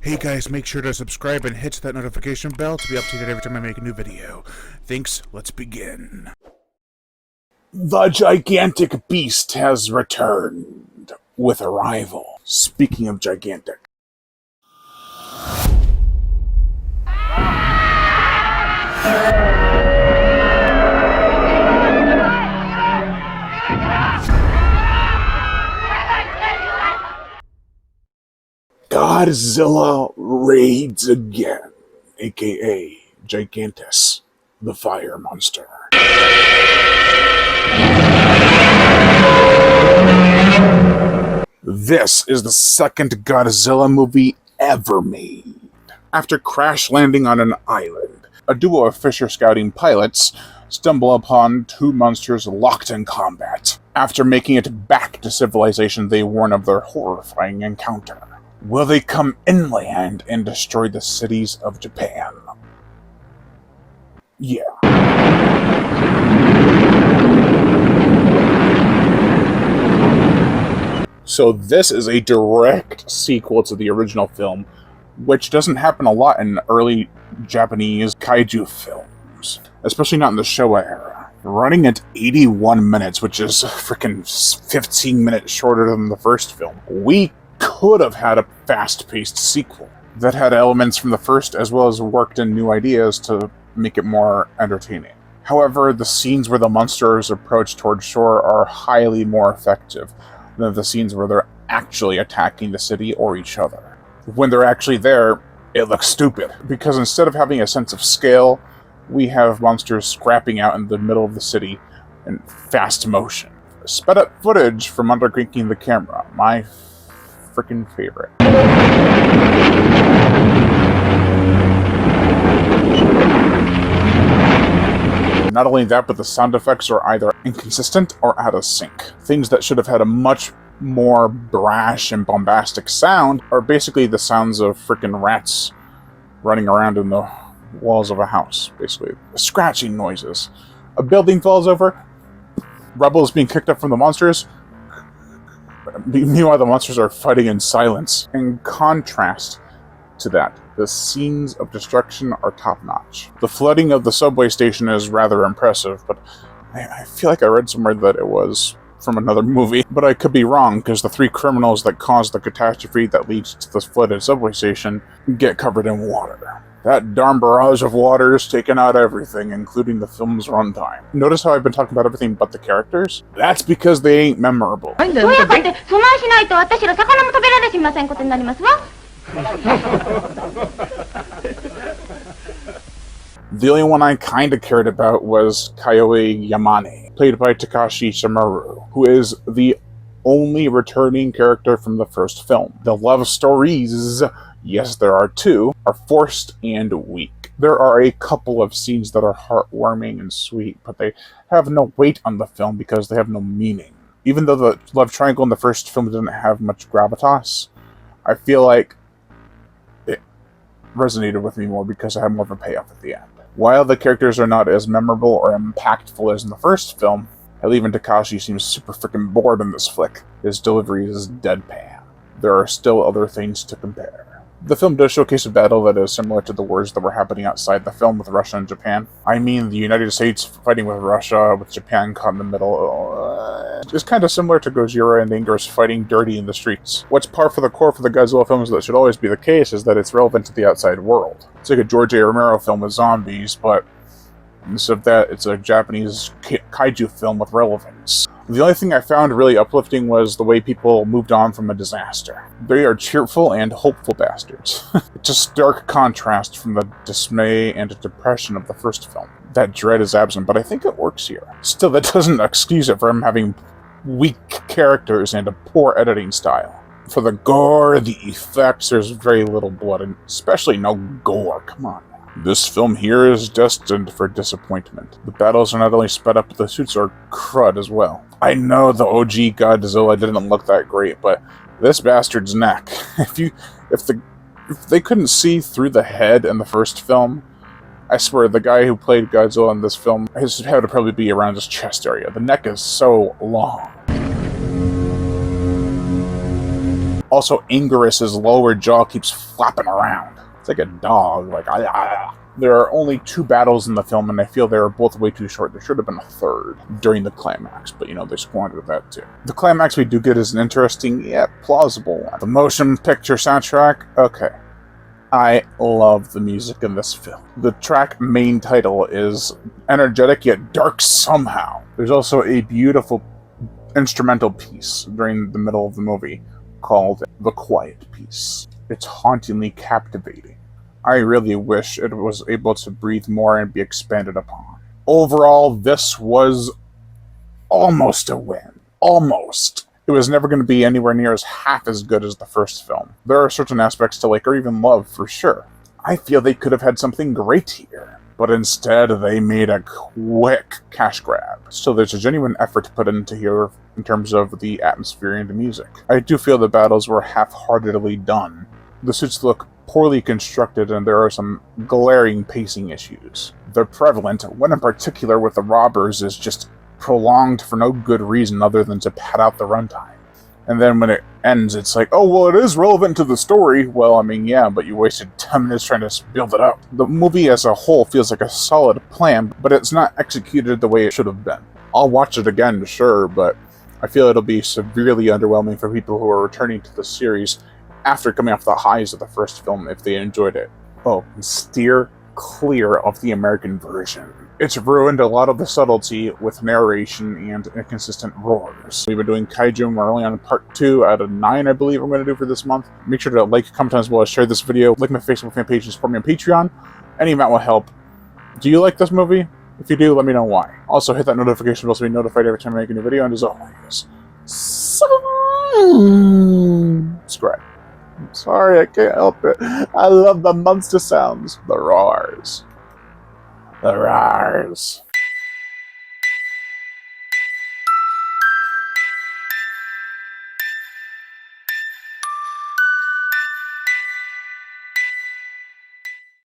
Hey guys, make sure to subscribe and hit that notification bell to be updated every time I make a new video. Thanks, let's begin. The gigantic beast has returned with a rival. Speaking of gigantic. Godzilla raids again, aka Gigantus, the fire monster. This is the second Godzilla movie ever made. After crash landing on an island, a duo of Fisher scouting pilots stumble upon two monsters locked in combat. After making it back to civilization, they warn of their horrifying encounter. Will they come inland and destroy the cities of Japan? Yeah. So this is a direct sequel to the original film, which doesn't happen a lot in early Japanese kaiju films, especially not in the Showa era. Running at 81 minutes, which is freaking 15 minutes shorter than the first film, we could have had a fast-paced sequel that had elements from the first as well as worked in new ideas to make it more entertaining. However, the scenes where the monsters approach towards shore are highly more effective than the scenes where they're actually attacking the city or each other. When they're actually there, it looks stupid, because instead of having a sense of scale, we have monsters scrapping out in the middle of the city in fast motion. Sped up footage from undercranking the camera, my freaking favorite. Not only that, but the sound effects are either inconsistent or out of sync. Things that should have had a much more brash and bombastic sound are basically the sounds of freaking rats running around in the walls of a house, basically. Scratching noises. A building falls over, rubble is being kicked up from the monsters. Meanwhile, the monsters are fighting in silence. In contrast to that, the scenes of destruction are top-notch. The flooding of the subway station is rather impressive, but I feel like I read somewhere that it was from another movie. But I could be wrong, because the three criminals that caused the catastrophe that leads to the flooded subway station get covered in water. That darn barrage of water is taking out everything, including the film's runtime. Notice how I've been talking about everything but the characters? That's because they ain't memorable. The only one I kinda cared about was Kaijune Yamane, played by Takashi Shimura, who is the only returning character from the first film. The love stories, yes there are two, are forced and weak. There are a couple of scenes that are heartwarming and sweet, but they have no weight on the film because they have no meaning. Even though the love triangle in the first film didn't have much gravitas, I feel like it resonated with me more because I had more of a payoff at the end. While the characters are not as memorable or impactful as in the first film, hell, even Takashi seems super freaking bored in this flick. His delivery is deadpan. There are still other things to compare. The film does showcase a battle that is similar to the wars that were happening outside the film with Russia and Japan. I mean, the United States fighting with Russia, with Japan caught in the middle. It's kind of similar to Gojira and Ingress fighting dirty in the streets. What's par for the core for the Godzilla films that should always be the case is that it's relevant to the outside world. It's like a George A. Romero film with zombies, but instead of that, it's a Japanese kaiju film with relevance. The only thing I found really uplifting was the way people moved on from a disaster. They are cheerful and hopeful bastards. It's a stark contrast from the dismay and depression of the first film. That dread is absent, but I think it works here. Still, that doesn't excuse it from having weak characters and a poor editing style. For the gore, the effects, there's very little blood, and especially no gore, come on. This film here is destined for disappointment. The battles are not only sped up, but the suits are crud as well. I know the OG Godzilla didn't look that great, but this bastard's neck. If they couldn't see through the head in the first film, I swear the guy who played Godzilla in this film, his head would probably be around his chest area. The neck is so long. Also, Angerus's lower jaw keeps flapping around. It's like a dog, like, ah. There are only 2 battles in the film, and I feel they were both way too short. There should have been a third during the climax, but they squandered that too. The climax we do get is an interesting, yet plausible one. The motion picture soundtrack, okay. I love the music in this film. The track main title is energetic yet dark somehow. There's also a beautiful instrumental piece during the middle of the movie called The Quiet Piece. It's hauntingly captivating. I really wish it was able to breathe more and be expanded upon. Overall, this was almost a win. Almost. It was never going to be anywhere near as half as good as the first film. There are certain aspects to like or even love, for sure. I feel they could have had something great here, but instead they made a quick cash grab. So there's a genuine effort put into here in terms of the atmosphere and the music. I do feel the battles were half-heartedly done. The suits look poorly constructed, and there are some glaring pacing issues. They're prevalent. One in particular with the robbers is just prolonged for no good reason other than to pad out the runtime. And then when it ends, it's like, oh, well, it is relevant to the story. Well, I mean, yeah, but you wasted 10 minutes trying to build it up. The movie as a whole feels like a solid plan, but it's not executed the way it should have been. I'll watch it again, sure, but I feel it'll be severely underwhelming for people who are returning to the series after coming off the highs of the first film if they enjoyed it. Oh, steer clear of the American version. It's ruined a lot of the subtlety with narration and inconsistent roars. We've been doing Kaijune. We're only on part 2 out of 9, I believe I'm going to do for this month. Make sure to like, comment as well as share this video. Like my Facebook fan page and support me on Patreon. Any amount will help. Do you like this movie? If you do, let me know why. Also, hit that notification bell so be notified every time I make a new video. And as always, subscribe. I'm sorry, I can't help it. I love the monster sounds. The roars. The roars.